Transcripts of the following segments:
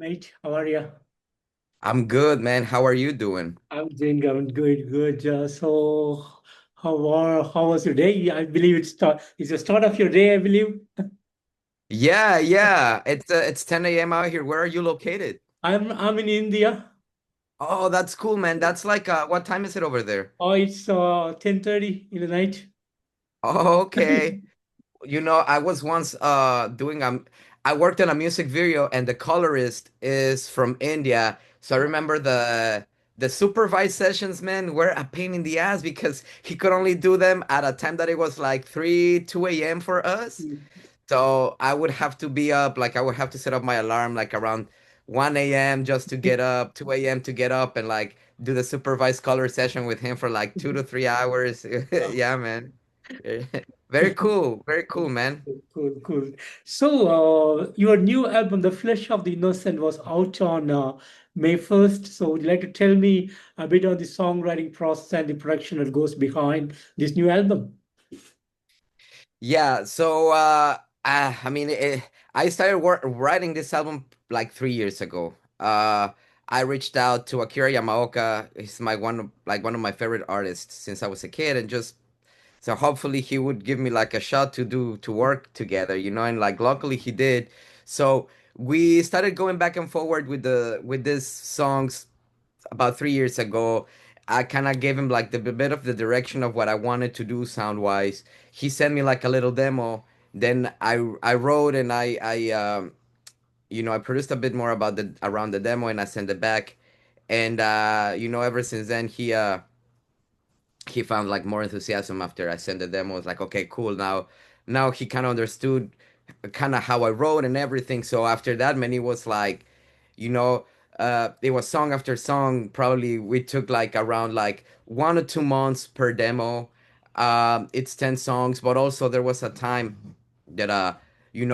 mate. How are you? I'm good, man. How are you doing? I'm good, good. How was your day? I believe it's the start of your day, I believe. Yeah. It's 10 a.m. out here. Where are you located? I'm in India. Oh, that's cool, man. That's like what time is it over there? Oh, it's 10:30 in the night. Oh, okay. I was once doing I worked on a music video and the colorist is from India. So I remember the supervised sessions, man, were a pain in the ass because he could only do them at a time that it was like 3, 2 a.m. for us. So I would have to be up, like I would have to set up my alarm like around 1 a.m. just to get up, 2 a.m. to get up and like do the supervised color session with him for like 2 to 3 hours. Yeah, man. Very cool, man. Cool, cool. So, your new album, The Flesh of the Innocent, was out on May 1st. So, would you like to tell me a bit on the songwriting process and the production that goes behind this new album? Yeah, so I mean, I started writing this album like 3 years ago. I reached out to Akira Yamaoka. He's one of my favorite artists since I was a kid, and just so hopefully he would give me like a shot to work together, and like luckily he did. So we started going back and forward with these songs about 3 years ago. I kind of gave him like the bit of the direction of what I wanted to do sound wise. He sent me like a little demo. Then I wrote and I produced a bit more about the around the demo and I sent it back. And ever since then he found like more enthusiasm after I sent the demo. It's like, okay, cool. Now he kind of understood kind of how I wrote and everything. So after that, man, it was like, you know, it was song after song. Probably we took like around like 1 or 2 months per demo. It's 10 songs, but also there was a time that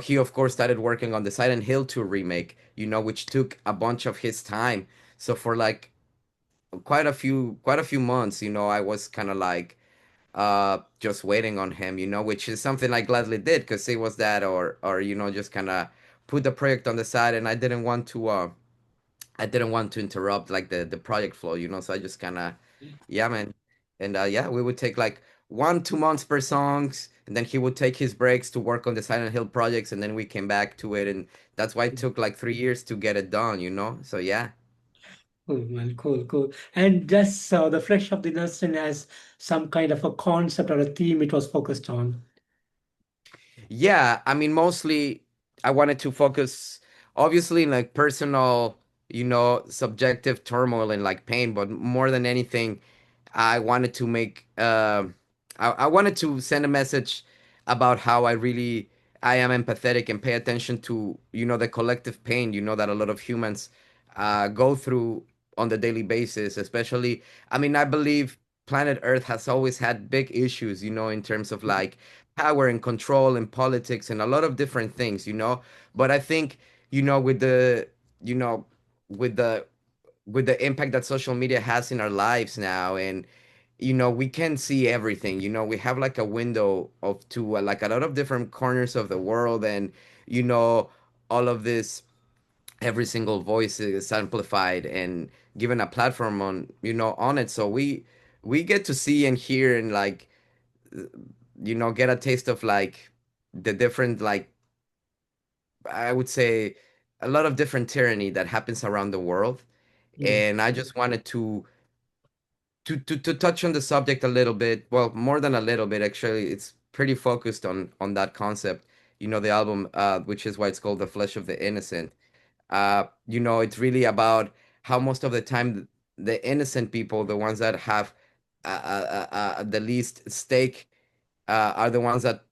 he of course started working on the Silent Hill 2 remake, which took a bunch of his time. So for like quite a few months, I was kind of like just waiting on him, which is something I gladly did because it was that or just kind of put the project on the side and I didn't want to interrupt like the project flow, so I just kind of yeah, man. And yeah, we would take like 1 2 months per songs and then he would take his breaks to work on the Silent Hill projects and then we came back to it and that's why it took like 3 years to get it done. So yeah. Cool, man. Cool, cool. And does the flesh of the nation has some kind of a concept or a theme it was focused on? Yeah, I mean, mostly I wanted to focus, obviously, in like personal, subjective turmoil and like pain, but more than anything, I wanted to I wanted to send a message about how I am empathetic and pay attention to, the collective pain, that a lot of humans go through on the daily basis, especially, I mean, I believe planet Earth has always had big issues, in terms of like power and control and politics and a lot of different things. But I think, with you know, with the with the impact that social media has in our lives now and we can see everything. We have like a window of to like a lot of different corners of the world and you know all of this every single voice is amplified and given a platform on it, so we get to see and hear and like get a taste of like the different, like I would say, a lot of different tyranny that happens around the world. Mm. And I just wanted to touch on the subject a little bit. Well, more than a little bit, actually. It's pretty focused on that concept. The album, which is why it's called The Flesh of the Innocent. It's really about how most of the time the innocent people, the ones that have the least stake, are the ones that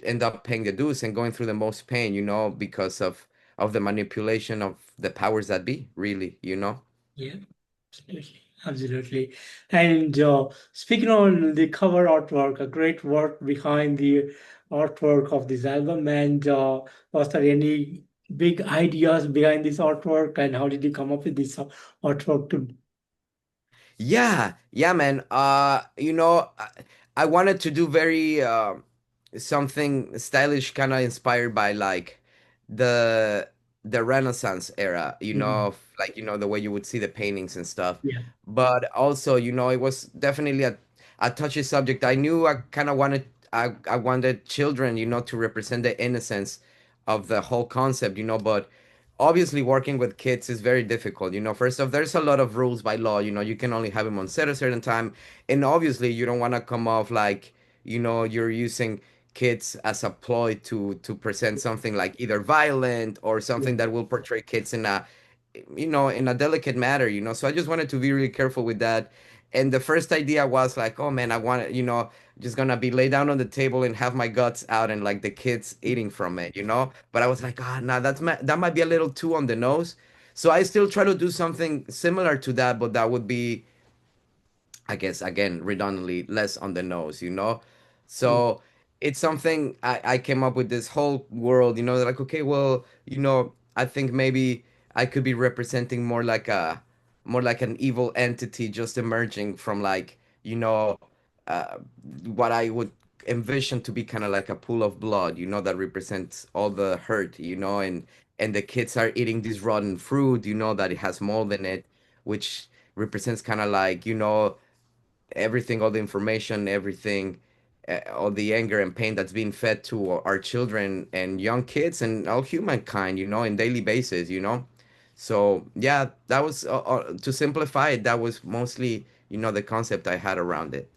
end up paying the dues and going through the most pain, because of the manipulation of the powers that be, really. Yeah, absolutely. Absolutely. And speaking on the cover artwork, a great work behind the artwork of this album. And was there any big ideas behind this artwork? And how did you come up with this artwork to? Yeah, man. I wanted to do very something stylish, kind of inspired by like the the Renaissance era, Mm. like the way you would see the paintings and stuff. Yeah. But also, it was definitely a touchy subject. I knew I kind of I wanted children, to represent the innocence of the whole concept, but obviously working with kids is very difficult. First off, there's a lot of rules by law. You can only have them on set a certain time, and obviously you don't want to come off like, you're using kids as a ploy to present something like either violent or Yeah. something that will portray kids in a delicate matter. So I just wanted to be really careful with that. And the first idea was like, oh man, I want it, just gonna be lay down on the table and have my guts out and like the kids eating from it. But I was like, nah, that might be a little too on the nose. So I still try to do something similar to that, but that would be, I guess, again, redundantly less on the nose. Mm. So it's something I came up with this whole world, they're like, okay, well, I think maybe I could be representing more like an evil entity just emerging from like, uh, what I would envision to be kind of like a pool of blood, that represents all the hurt, and the kids are eating this rotten fruit, that it has mold in it, which represents kind of like, everything, all the information, everything, all the anger and pain that's being fed to our children and young kids and all humankind, in daily basis. So yeah, that was to simplify it. That was mostly, the concept I had around it.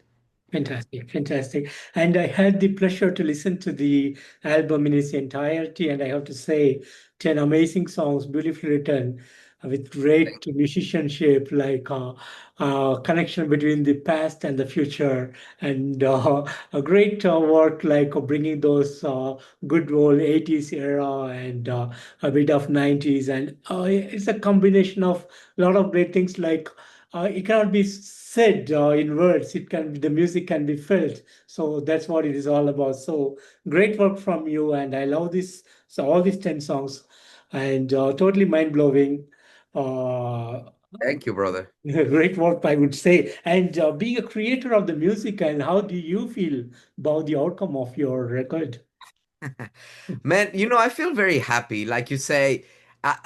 Fantastic, fantastic. And I had the pleasure to listen to the album in its entirety, and I have to say, 10 amazing songs, beautifully written, with great musicianship, like connection between the past and the future, and a great work like bringing those good old 80s era and a bit of 90s. And it's a combination of a lot of great things like it cannot be said in words. It can the music can be felt. So that's what it is all about. So great work from you, and I love this. So all these 10 songs, and totally mind blowing. Uh, Thank you, brother. great work, I would say. And being a creator of the music, and how do you feel about the outcome of your record? Man, I feel very happy. Like you say, I,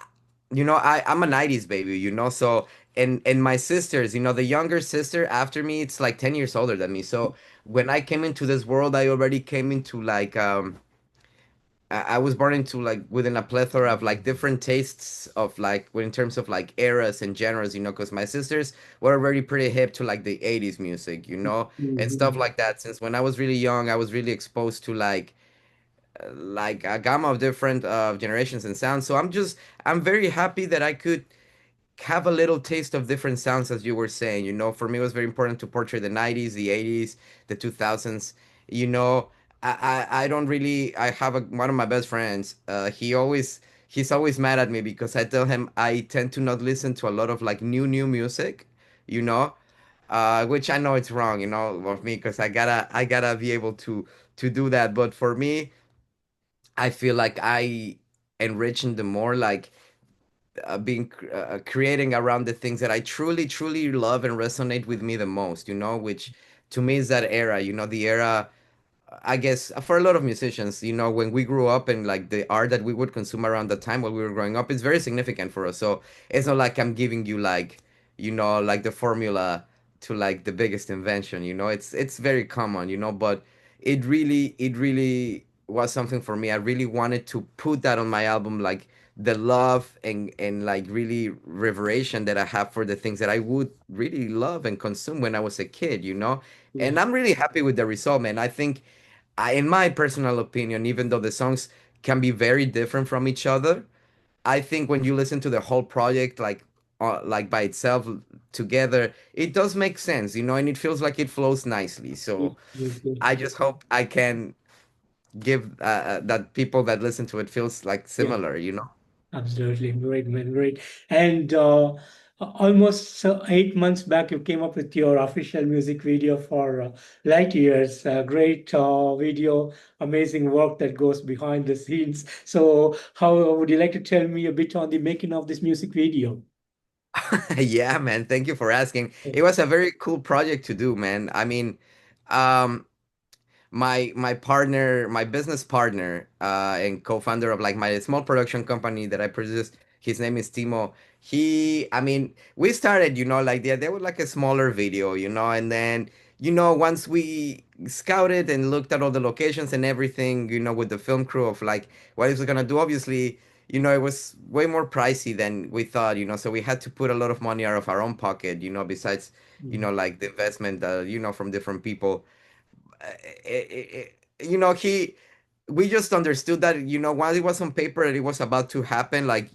I'm a 90s baby, so and my sisters, the younger sister after me, it's like 10 years older than me. So when I came into this world, I already came into like I was born into like within a plethora of like different tastes of like in terms of like eras and genres, because my sisters were already pretty hip to like the 80s music, and stuff Mhm. like that. Since when I was really young, I was really exposed to like a gamma of different generations and sounds. So I'm very happy that I could have a little taste of different sounds, as you were saying. For me, it was very important to portray the 90s, the 80s, the 2000s. You know, I don't really. I have one of my best friends. He's always mad at me because I tell him I tend to not listen to a lot of like new music. You know, which I know it's wrong. Of me because I gotta be able to do that. But for me, I feel like I enriching the more like being creating around the things that I truly love and resonate with me the most, which to me is that era, the era I guess for a lot of musicians, when we grew up and like the art that we would consume around the time while we were growing up is very significant for us. So it's not like I'm giving you like, like the formula to like the biggest invention, it's very common, but it really was something for me. I really wanted to put that on my album, like the love and like really reveration that I have for the things that I would really love and consume when I was a kid. Yeah, And I'm really happy with the result, man. I think in my personal opinion, even though the songs can be very different from each other, I think when you listen to the whole project, like by itself together, it does make sense, and it feels like it flows nicely. yeah, So good, good. I just hope I can give that people that listen to it feels like Yeah. similar. Absolutely. Great, man. Great. And almost 8 months back, you came up with your official music video for Light Years. Great video, amazing work that goes behind the scenes. So, how would you like to tell me a bit on the making of this music video? Yeah, man. Thank you for asking. It was a very cool project to do, man. I mean, um, my partner, my business partner, and co-founder of like my small production company that I produced, his name is Timo. I mean, we started, like there was like a smaller video, and then, once we scouted and looked at all the locations and everything, with the film crew of like what is it gonna do, obviously, it was way more pricey than we thought, so we had to put a lot of money out of our own pocket, besides, Mhm. like the investment, from different people. You know, we just understood that, while it was on paper and it was about to happen, like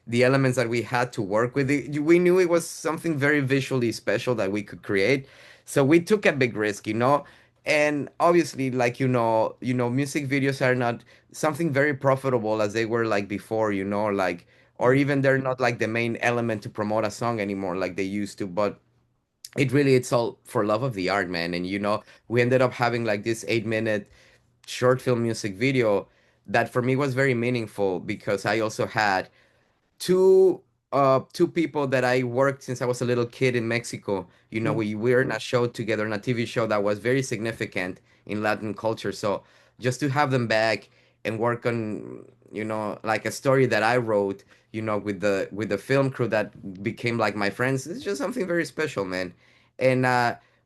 the elements that we had to work with, we knew it was something very visually special that we could create. So we took a big risk, and obviously, like, music videos are not something very profitable as they were like before, like, or Mhm. even they're not like the main element to promote a song anymore like they used to. But it's all for love of the art, man. And we ended up having like this 8 minute short film music video that for me was very meaningful because I also had two two people that I worked since I was a little kid in Mexico. Mhm. We were in a show together, in a TV show that was very significant in Latin culture. So just to have them back and work on, like a story that I wrote, with the film crew that became like my friends, it's just something very special, man. And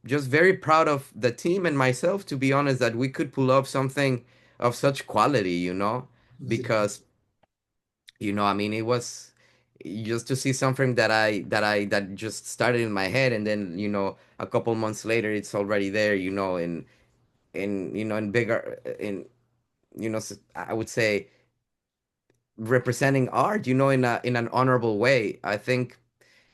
just very proud of the team and myself, to be honest, that we could pull off something of such quality, Absolutely. because I mean, it was just to see something that just started in my head, and then a couple months later, it's already there, in bigger, I would say representing art, in an honorable way. I think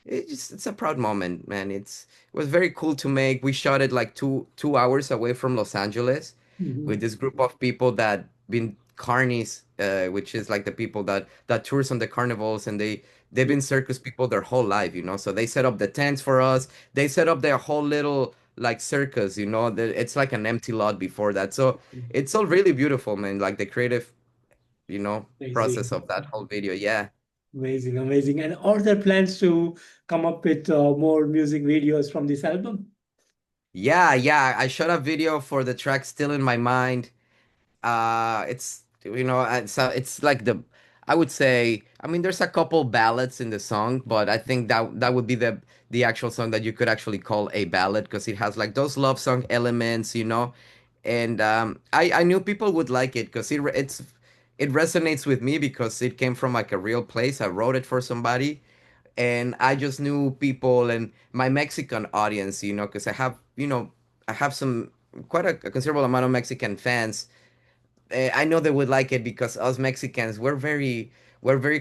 it's a proud moment, man. It was very cool to make. We shot it like two hours away from Los Angeles with Mhm. this group of people that been carnies, which is like the people that tours on the carnivals, and they've Yeah. been circus people their whole life, So they set up the tents for us. They set up their whole little like circus, It's like an empty lot before that, so it's all really beautiful, man. Like the creative, process Amazing. of that whole video. Yeah. Amazing, amazing. And are there plans to come up with more music videos from this album? Yeah, yeah. I shot a video for the track Still in My Mind. It's it's like I would say, I mean, there's a couple ballads in the song, but I think that would be the actual song that you could actually call a ballad because it has like those love song elements, and I knew people would like it because it resonates with me because it came from like a real place. I wrote it for somebody, and I just knew people and my Mexican audience, because I have some quite a considerable amount of Mexican fans. I know they would like it because us Mexicans, we're very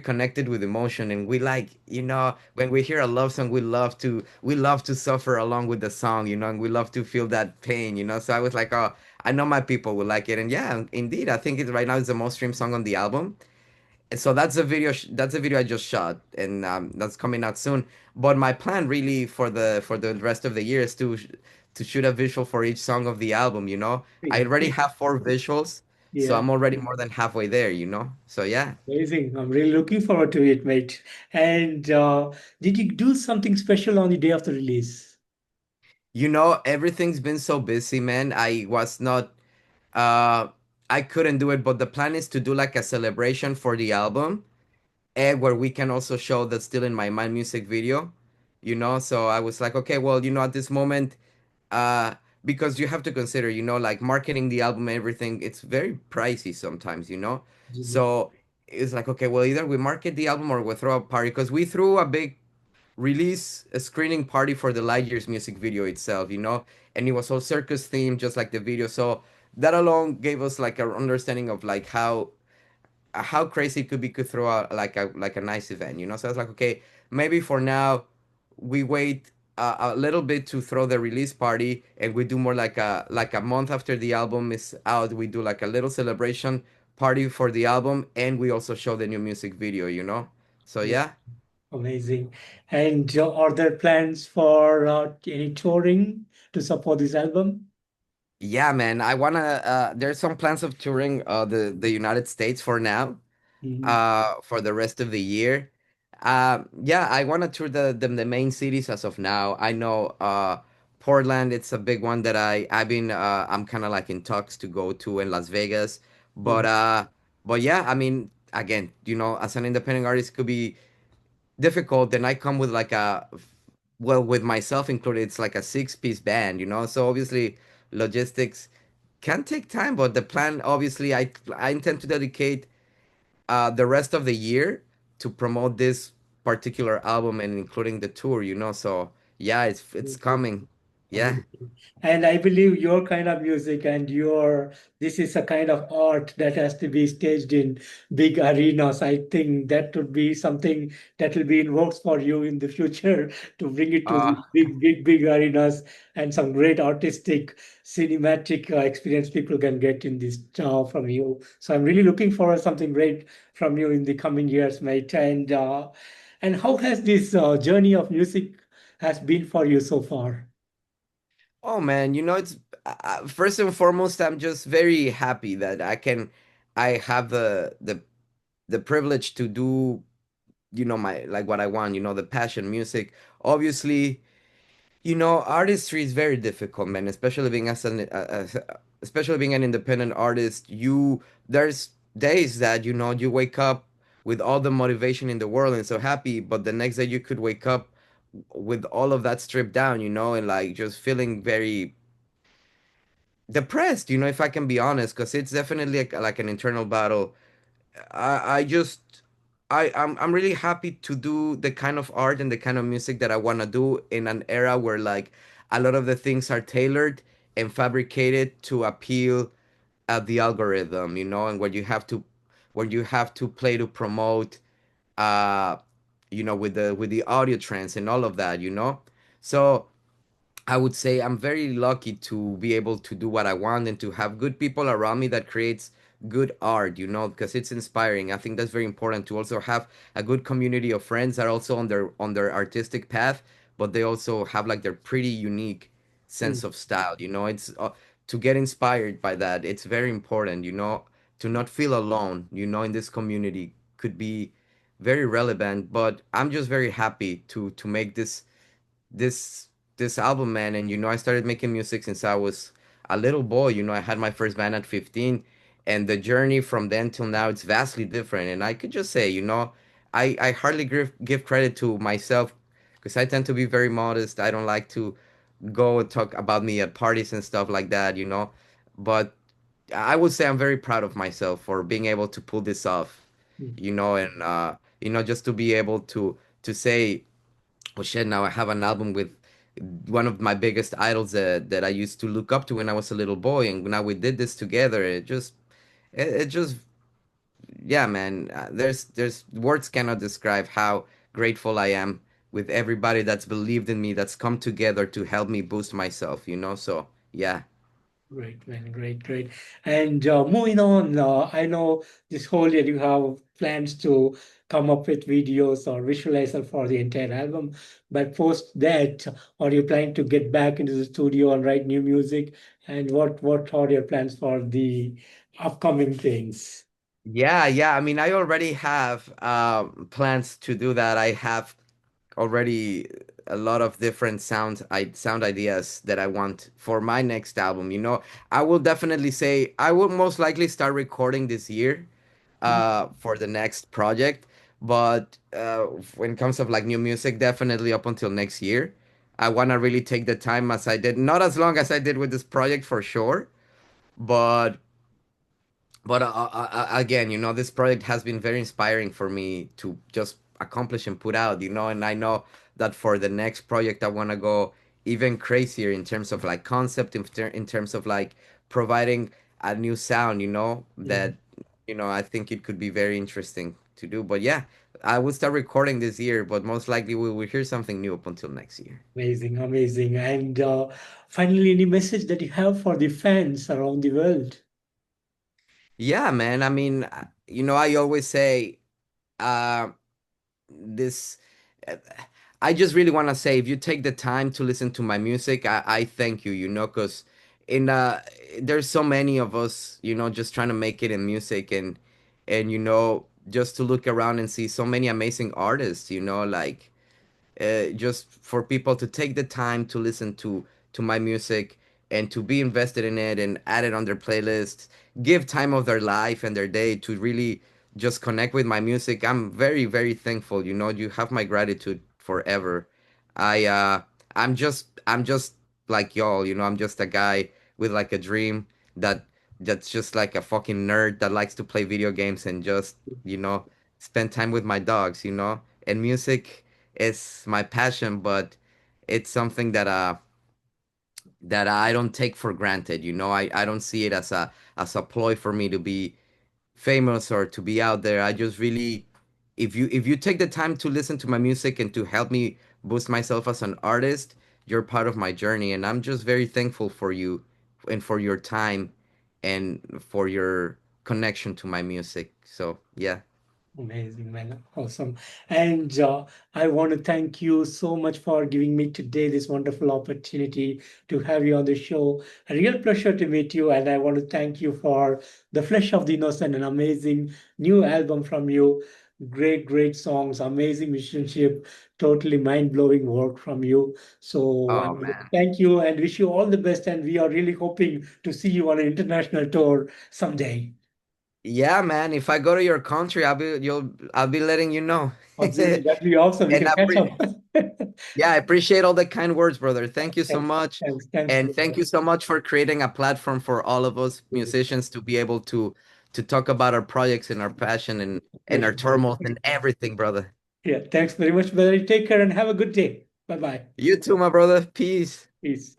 connected with emotion, and we like, when we hear a love song, we love to suffer along with the song, and we love to feel that pain, So I was like, oh, I know my people will like it, and yeah, indeed, I think it right now is the most streamed song on the album. And so that's a video I just shot, and that's coming out soon. But my plan really for the rest of the year is to shoot a visual for each song of the album. I already have four visuals, so Yeah, I'm already more than halfway there. So yeah. amazing. I'm really looking forward to it, mate. And did you do something special on the day of the release? Everything's been so busy, man. Uh I couldn't do it, but the plan is to do like a celebration for the album, and where we can also show the Still in My Mind music video. So I was like, okay, well, at this moment, uh because you have to consider, like marketing the album and everything, it's very pricey sometimes, so it's like, okay, well, either we market the album or we throw a party, because we threw a big release a screening party for the Light Years music video itself, and it was all circus themed just like the video. So that alone gave us like a understanding of like how crazy it could be, could throw out like a nice event, So I was like, okay, maybe for now we wait a little bit to throw the release party, and we do more like a month after the album is out. We do like a little celebration party for the album, and we also show the new music video, So Yeah, yeah. amazing. And are there plans for any touring to support this album? Yeah, man. I wanna. There's some plans of touring the United States for now. Mhm. For the rest of the year. Yeah, I want to tour the main cities as of now. I know Portland, it's a big one that I'm kind of like in talks to go to in Las Vegas. But Mm, uh but yeah, I mean, again, as an independent artist it could be difficult. And I come with like well, with myself included, it's like a six-piece band, so obviously logistics can take time, but the plan, obviously, I intend to dedicate the rest of the year to promote this particular album and including the tour, so yeah, it's coming. Yeah. amazing. And I believe your kind of music and your this is a kind of art that has to be staged in big arenas. I think that would be something that will be in works for you in the future to bring it to the uh big arenas and some great artistic cinematic experience people can get in this from you. So I'm really looking forward to something great from you in the coming years, mate. And how has this journey of music has been for you so far? oh man, it's first and foremost, I'm just very happy that I have the privilege to do, my like what I want, the passion, music. Obviously, artistry is very difficult, man. Especially being especially being an independent artist. There's days that you wake up with all the motivation in the world and so happy, but the next day you could wake up with all of that stripped down, and like just feeling very depressed. If I can be honest, because it's definitely like an internal battle. I just I'm really happy to do the kind of art and the kind of music that I want to do in an era where like a lot of the things are tailored and fabricated to appeal at the algorithm, and where you have to play to promote uh with the audio trends and all of that, so I would say I'm very lucky to be able to do what I want and to have good people around me that creates good art, because it's inspiring. I think that's very important to also have a good community of friends that are also on their artistic path, but they also have like their pretty unique sense Mm, of style. It's to get inspired by that. It's very important, to not feel alone, in this community could be very relevant. But I'm just very happy to make this this album, man. And I started making music since I was a little boy. I had my first band at 15, and the journey from then till now, it's vastly different. And I could just say, I hardly give credit to myself because I tend to be very modest. I don't like to go and talk about me at parties and stuff like that, but I would say I'm very proud of myself for being able to pull this off, mm, and just to be able to say, oh shit, now I have an album with one of my biggest idols that I used to look up to when I was a little boy, and now we did this together. It just, yeah, man. There's words cannot describe how grateful I am with everybody that's believed in me, that's come together to help me boost myself. So yeah. great, man. Great, great. And moving on, I know this whole year you have plans to come up with videos or visualizer for the entire album. But post that, are you planning to get back into the studio and write new music? And what are your plans for the upcoming things? Yeah, yeah. I mean, I already have plans to do that. I have already a lot of different sound ideas that I want for my next album. I will definitely say I will most likely start recording this year for the next project, but when it comes of like new music, definitely up until next year. I want to really take the time as I did, not as long as I did with this project for sure, but again, this project has been very inspiring for me to just accomplish and put out, and I know that for the next project, I want to go even crazier in terms of like concept, in terms of like providing a new sound, Mm. that, I think it could be very interesting to do. But yeah, I will start recording this year, but most likely we will hear something new up until next year. Amazing, amazing. And finally, any message that you have for the fans around the world? Yeah, man. I mean, I always say, uh, this uh, I just really want to say, if you take the time to listen to my music, I thank you, because in there's so many of us, just trying to make it in music, and just to look around and see so many amazing artists, like just for people to take the time to listen to my music and to be invested in it and add it on their playlists, give time of their life and their day to really just connect with my music. I'm very, very thankful. You know, you have my gratitude forever. I I'm just like y'all, you know, I'm just a guy with like a dream that that's just like a fucking nerd that likes to play video games and just, you know, spend time with my dogs, you know? And music is my passion, but it's something that I don't take for granted, you know? I don't see it as a ploy for me to be famous or to be out there. I just really, if you take the time to listen to my music and to help me boost myself as an artist, you're part of my journey, and I'm just very thankful for you and for your time and for your connection to my music. So yeah. Amazing, man. Awesome. And I want to thank you so much for giving me today this wonderful opportunity to have you on the show. A real pleasure to meet you. And I want to thank you for The Flesh of the Innocent, an amazing new album from you. Great, great songs, amazing musicianship, totally mind-blowing work from you. So I Oh want to man. thank you and wish you all the best. And we are really hoping to see you on an international tour someday. Yeah, man. If I go to your country, I'll be letting you know. Absolutely. That'd be awesome. We And can catch up. yeah, I appreciate all the kind words, brother. Thank you so Thanks. much. Thanks, And thank brother. you so much for creating a platform for all of us musicians to be able to talk about our projects and our passion and our Pleasure. turmoil and everything, brother. Yeah, thanks very much, brother. Take care and have a good day. Bye bye. You too, my brother. Peace. Peace.